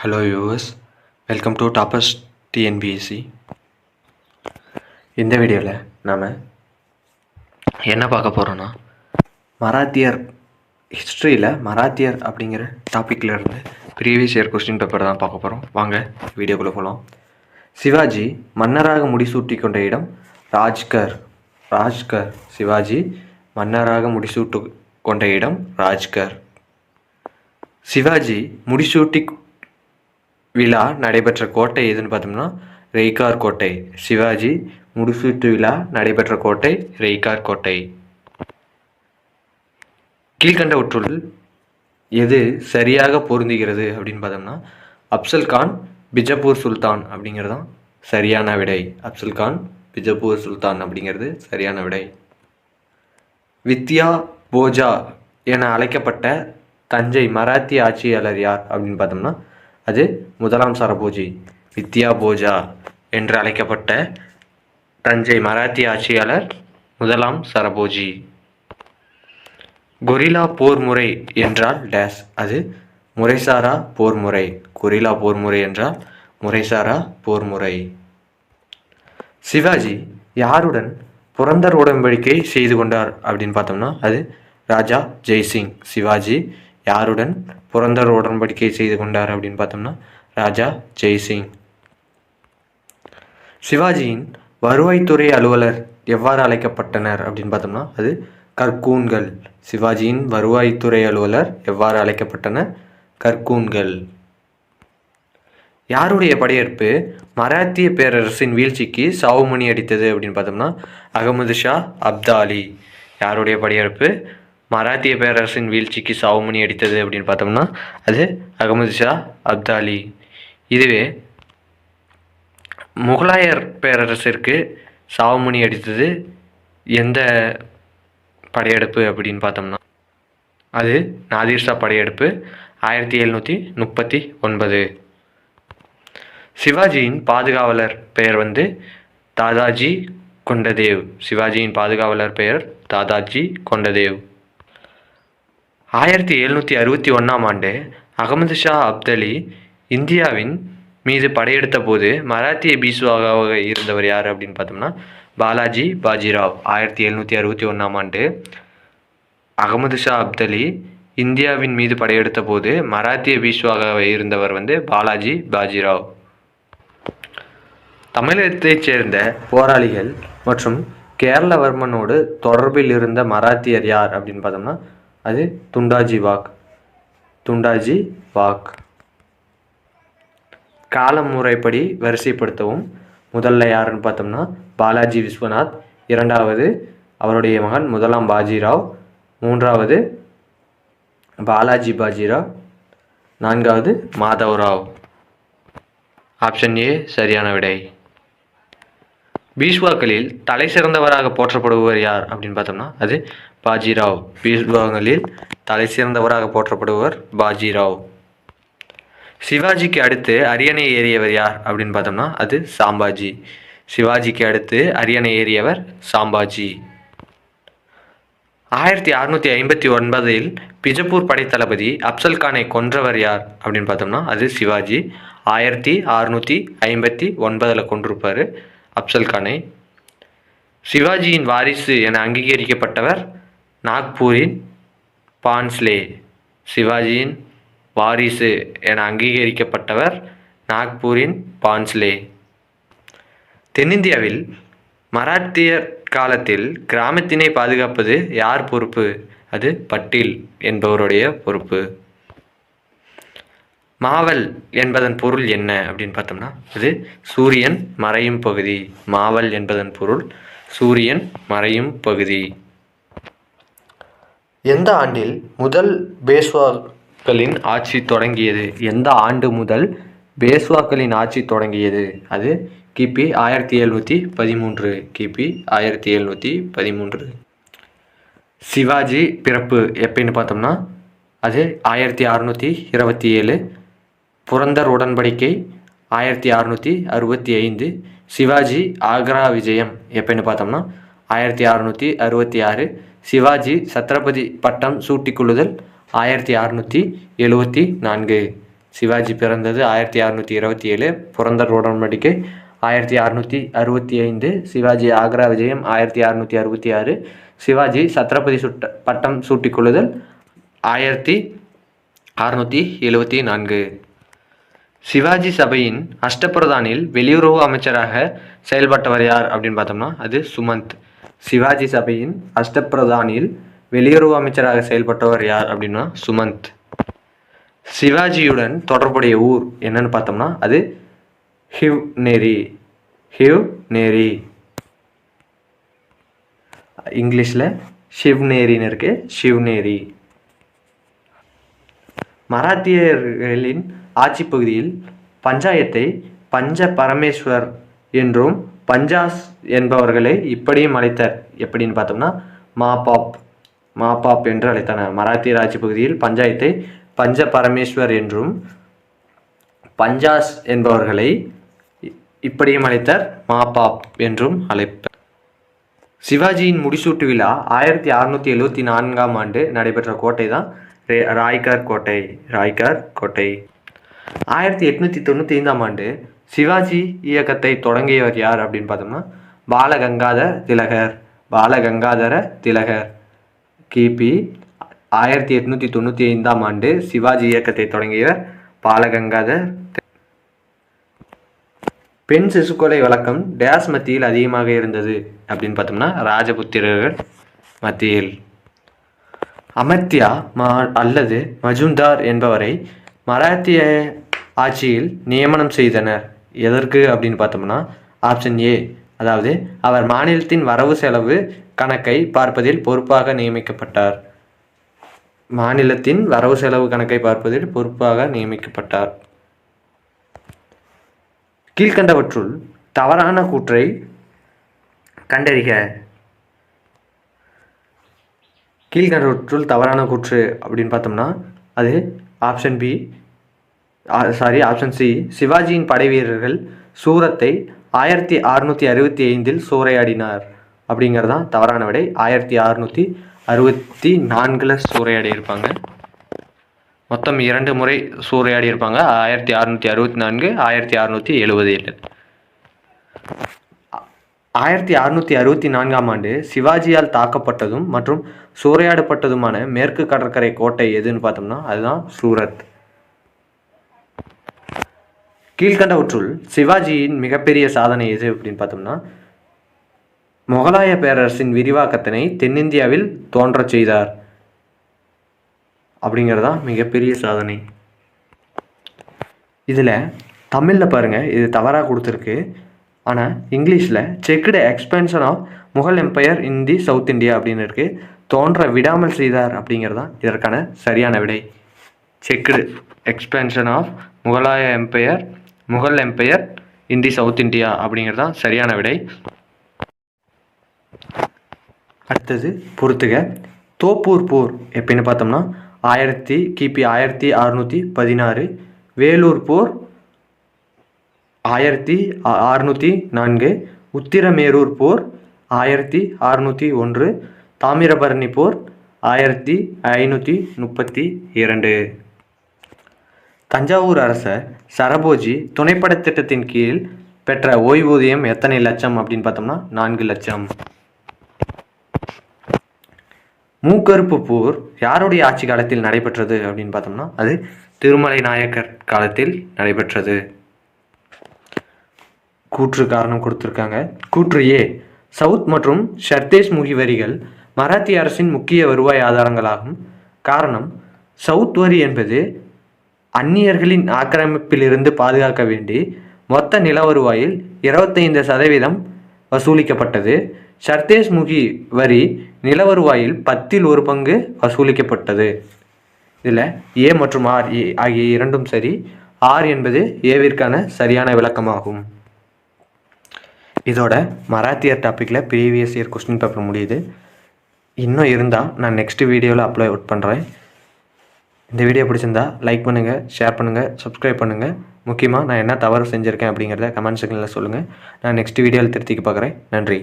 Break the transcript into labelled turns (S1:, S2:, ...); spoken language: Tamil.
S1: Hello viewers, welcome to toppers TNPSC. இந்த வீடியோவில் நாம் என்ன பார்க்க போகிறோன்னா, மராத்தியர் ஹிஸ்ட்ரியில் மராத்தியர் அப்படிங்கிற டாப்பிக்கில் இருந்து ப்ரீவியஸ் இயர் கொஸ்டின் பேப்பர் தான் பார்க்க போகிறோம். வாங்க வீடியோக்குள்ளே போகலாம். சிவாஜி மன்னராக முடிசூட்டி கொண்ட இடம் ராஜ்கர். சிவாஜி மன்னராக முடிசூட்டு கொண்ட இடம் ராஜ்கர். சிவாஜி முடிசூட்டி விழா நடைபெற்ற கோட்டை எதுன்னு பார்த்தோம்னா ரெய்கார் கோட்டை. சிவாஜி முடிசூட்டு விழா நடைபெற்ற கோட்டை ரெய்கார் கோட்டை. கீழ்கண்டவற்றுள் எது சரியாக பொருந்துகிறது அப்படின்னு பார்த்தோம்னா அப்சல்கான் பிஜப்பூர் சுல்தான் அப்படிங்கிறது தான் சரியான விடை. அப்சல்கான் பிஜப்பூர் சுல்தான் அப்படிங்கிறது சரியான விடை. வித்யா போஜா என அழைக்கப்பட்ட தஞ்சை மராத்திய ஆட்சியாளர் யார் அப்படின்னு பார்த்தோம்னா அது முதலாம் சரபோஜி. வித்யா போஜா என்று அழைக்கப்பட்ட தஞ்சை மராத்திய ஆட்சியாளர் முதலாம் சரபோஜி. கொரில்லா போர் முறை என்றால் டேஸ். அது முறைசாரா போர் முறை. கொரில்லா போர் முறை என்றால் முறைசாரா போர் முறை. சிவாஜி யாருடன் புரந்தர் உடன்படிக்கை செய்து கொண்டார் அப்படின்னு பார்த்தோம்னா அது ராஜா ஜெய்சிங். சிவாஜி யாருடன் புரந்தர் உடன்படிக்கை செய்து கொண்டார் அப்படின்னு பார்த்தோம்னா ராஜா ஜெய்சிங். சிவாஜியின் வருவாய்த்துறை அலுவலர் எவ்வாறு அழைக்கப்பட்டனர் அப்படின்னு பார்த்தோம்னா அது கர்கூன்கள். சிவாஜியின் வருவாய்த்துறை அலுவலர் எவ்வாறு அழைக்கப்பட்டனர்? கர்கூன்கள். யாருடைய படையெடுப்பு மராத்திய பேரரசின் வீழ்ச்சிக்கு சாவுமணி அடித்தது அப்படின்னு பார்த்தோம்னா அகமது ஷா அப்தாலி. யாருடைய படையெடுப்பு மராத்திய பேரரசின் வீழ்ச்சிக்கு சாவுமணி அடித்தது அப்படின்னு பார்த்தோம்னா அது அகமது ஷா அப்தாலி. இதுவே முகலாயர் பேரரசிற்கு சாவுமணி அடித்தது எந்த படையெடுப்பு அப்படின்னு பார்த்தோம்னா அது நாதிர் ஷா படையெடுப்பு 1739. சிவாஜியின் பாதுகாவலர் பெயர் தாதாஜி கொண்டதேவ். சிவாஜியின் பாதுகாவலர் பெயர் தாதாஜி கொண்டதேவ். 1761 ஆண்டு அகமது ஷா அப்தலி இந்தியாவின் மீது படையெடுத்த போது மராத்திய பீஷ்வாவாக இருந்தவர் யார் அப்படின்னு பார்த்தோம்னா பாலாஜி பாஜிராவ். 1761 ஆண்டு அகமது ஷா அப்தலி இந்தியாவின் மீது படையெடுத்த போது மராத்திய பீஷ்வாக இருந்தவர் பாலாஜி பாஜிராவ். தமிழகத்தைச் சேர்ந்த போராளிகள் மற்றும் கேரளவர்மனோடு தொடர்பில் இருந்த மராத்தியர் யார் அப்படின்னு பார்த்தோம்னா அது துண்டாஜி வாக். காலம் முறைப்படி வரிசைப்படுத்தவும் முதல்ல யாருன்னு பார்த்தோம்னா பாலாஜி விஸ்வநாத். இரண்டாவது அவருடைய மகன் முதலாம் பாஜிராவ். மூன்றாவது பாலாஜி பாஜிராவ். நான்காவது மாதவராவ். ஆப்ஷன் ஏ சரியான விடை. பீஷ்வாக்களில் தலை சிறந்தவராக போற்றப்படுபவர் யார் அப்படின்னு பார்த்தோம்னா அது பாஜிராவ். பீஷ்வாக்களில் தலை சிறந்தவராக போற்றப்படுபவர் பாஜிராவ். சிவாஜிக்கு அடுத்து அரியணை ஏறியவர் யார் அப்படின்னு பார்த்தோம்னா அது சாம்பாஜி. சிவாஜிக்கு அடுத்து அரியணை ஏறியவர் சாம்பாஜி. 1659 பிஜப்பூர் படைத்தளபதி அப்சல்கானை கொன்றவர் யார் அப்படின்னு பார்த்தோம்னா அது சிவாஜி. 1659 கொன்றிருப்பார் அப்சல்கானை. சிவாஜியின் வாரிசு என அங்கீகரிக்கப்பட்டவர் நாக்பூரின் பான்ஸ்லே. சிவாஜியின் வாரிசு என அங்கீகரிக்கப்பட்டவர் நாக்பூரின் பான்ஸ்லே. தென்னிந்தியாவில் மராத்தியர் காலத்தில் கிராமத்தினை பாதுகாப்பது யார் பொறுப்பு? அது பட்டேல் என்பவருடைய பொறுப்பு. மாவல் என்பதன் பொருள் என்ன அப்படின்னு பார்த்தோம்னா அது சூரியன் மறையும் பகுதி. மாவல் என்பதன் பொருள் சூரியன் மறையும் பகுதி. எந்த ஆண்டில் முதல் பேஷ்வாக்களின் ஆட்சி தொடங்கியது? எந்த ஆண்டு முதல் பேஷ்வாக்களின் ஆட்சி தொடங்கியது? அது கிபி 1713. கிபி 1713. சிவாஜி பிறப்பு எப்படின்னு பார்த்தோம்னா அது 1627. புரந்தர் உடன்படிக்கை 1665. சிவாஜி ஆக்ரா விஜயம் எப்படின்னு பார்த்தோம்னா 1666. சிவாஜி சத்ரபதி பட்டம் சூட்டிக்கொள்ளுதல் 1674. சிவாஜி பிறந்தது 1627, புரந்தர் உடன்படிக்கை 1665, சிவாஜி ஆக்ரா விஜயம் 1666, சிவாஜி சத்ரபதி பட்டம் சூட்டிக்கொள்ளுதல் 1674. சிவாஜி சபையின் அஷ்டபிரதானில் வெளியுறவு அமைச்சராக செயல்பட்டவர் யார் அப்படின்னு பார்த்தோம்னா அது சுமந்த். சிவாஜி சபையின் அஷ்டபிரதானில் வெளியுறவு அமைச்சராக செயல்பட்டவர் யார் அப்படின்னா சுமந்த். சிவாஜியுடன் தொடர்புடைய ஊர் என்னன்னு பார்த்தோம்னா அது ஹிவ்நேரி. இங்கிலீஷில் ஷிவ்நேரின்னு இருக்கு, ஷிவ்நேரி. மராத்தியர்களின் ஆட்சி பகுதியில் பஞ்சாயத்தை பஞ்ச பரமேஸ்வர் என்றும் பஞ்சாஸ் என்பவர்களை இப்படியும் அழைத்தார். எப்படின்னு பார்த்தோம்னா மாபாப் என்று அழைத்தனர். மராத்தியர் ஆட்சி பகுதியில் பஞ்சாயத்தை பஞ்ச பரமேஸ்வர் என்றும் பஞ்சாஸ் என்பவர்களை இப்படியும் அழைத்தார், மாபாப் என்றும் அழைப்பார். சிவாஜியின் முடிசூட்டு விழா 1674ஆம் ஆண்டு நடைபெற்ற கோட்டை தான் ராய்கர் கோட்டை. 1895ஆம் ஆண்டு சிவாஜி இயக்கத்தை தொடங்கியவர் யார் அப்படின்னு பார்த்தோம்னா பாலகங்காதர திலகர். கிபி 1895ஆம் ஆண்டு சிவாஜி இயக்கத்தை தொடங்கியவர் பாலகங்காதர். பெண் சிசுக்கொலை வழக்கம் டேஸ் மத்தியில் அதிகமாக இருந்தது அப்படின்னு பார்த்தோம்னா ராஜபுத்திரர்கள் மத்தியில். அமர்த்தியா அல்லது மஜும்தார் என்பவரை மராத்திய ஆட்சியில் நியமனம் செய்தனர். எதற்கு அப்படின்னு பார்த்தோம்னா ஆப்ஷன் ஏ, அதாவது அவர் மாநிலத்தின் வரவு செலவு கணக்கை பார்ப்பதில் பொறுப்பாக நியமிக்கப்பட்டார். கீழ்கண்டவற்றுள் தவறான கூற்றை கண்டறிக. கீழ்கண்டவற்றுள் தவறான கூற்று அப்படின்னு பார்த்தோம்னா அது ஆப்ஷன் சி. சிவாஜியின் படை வீரர்கள் சூரத்தை 1665 சூறையாடினார் அப்படிங்கிறதான் தவறான விடை. 1664 சூறையாடி இருப்பாங்க. மொத்தம் 2 முறை சூறையாடி இருப்பாங்க, 1664, 1677. 1664ஆம் ஆண்டு சிவாஜியால் தாக்கப்பட்டதும் மற்றும் சூறையாடப்பட்டதுமான மேற்கு கடற்கரை கோட்டை எதுன்னு பார்த்தோம்னா அதுதான் சூரத். கீழ்கண்டவற்றுள் சிவாஜியின் மிகப்பெரிய சாதனை எது அப்படின்னு பார்த்தோம்னா முகலாய பேரரசின் விரிவாக்கத்தினை தென்னிந்தியாவில் தோன்றச் செய்தார் அப்படிங்கிறதான் மிகப்பெரிய சாதனை. இதில் தமிழில் பாருங்கள், இது தவறாக கொடுத்துருக்கு. ஆனால் இங்கிலீஷில் checked expansion of Mughal empire in the south India அப்படின்னு இருக்குது. தோன்ற விடாமல் செய்தார் அப்படிங்கிறதான் இதற்கான சரியான விடை. Checked expansion of Mughal empire in the south India அப்படிங்கிறதான் சரியான விடை. அடுத்தது பொறுத்துக. தோப்பூர் போர் எப்படின்னு பார்த்தோம்னா கிபி 1616, வேலூர் போர் 1604, உத்திரமேரூர் போர் 1601, தாமிரபரணி போர் 1532. தஞ்சாவூர் அரசர் சரபோஜி துணைப்படை திட்டத்தின் கீழ் பெற்ற ஓய்வூதியம் எத்தனை லட்சம் அப்படின்னு பார்த்தோம்னா 4 லட்சம். மூக்கறுப்பு போர் யாருடைய ஆட்சி காலத்தில் நடைபெற்றது அப்படின்னு பார்த்தோம்னா அது திருமலை நாயக்கர் காலத்தில் நடைபெற்றது. கூற்று காரணம் கொடுத்துருக்காங்க. கூற்று ஏ, சவுத் மற்றும் ஷர்தேஷ் முகி வரிகள் மராத்திய அரசின் முக்கிய வருவாய் ஆதாரங்களாகும். காரணம், சவுத் வரி என்பது அந்நியர்களின் ஆக்கிரமிப்பிலிருந்து பாதுகாக்க வேண்டி மொத்த நில வருவாயில் 25% வசூலிக்கப்பட்டது. ஷர்தேஷ் முகி வரி நில வருவாயில் 1/10 வசூலிக்கப்பட்டது. இதில் ஏ மற்றும் ஆர் ஆகிய இரண்டும் சரி. ஆர் என்பது ஏவிற்கான சரியான விளக்கமாகும். இதோட மராத்தியர் டாப்பிக்கில் ப்ரீவியஸ் இயர் கொஸ்டின் பேப்பர் முடியுது. இன்னும் இருந்தால் நான் நெக்ஸ்ட் வீடியோவில் அப்லோட் பண்ணுறேன். இந்த வீடியோ பிடிச்சிருந்தா லைக் பண்ணுங்கள், ஷேர் பண்ணுங்கள், சப்ஸ்கிரைப் பண்ணுங்கள். முக்கியமாக நான் என்ன தவறு செஞ்சுருக்கேன் அப்படிங்கிறத கமெண்ட் செக்ஷனில் சொல்லுங்கள். நான் நெக்ஸ்ட் வீடியோவில் திருத்திக்கு பார்க்குறேன். நன்றி.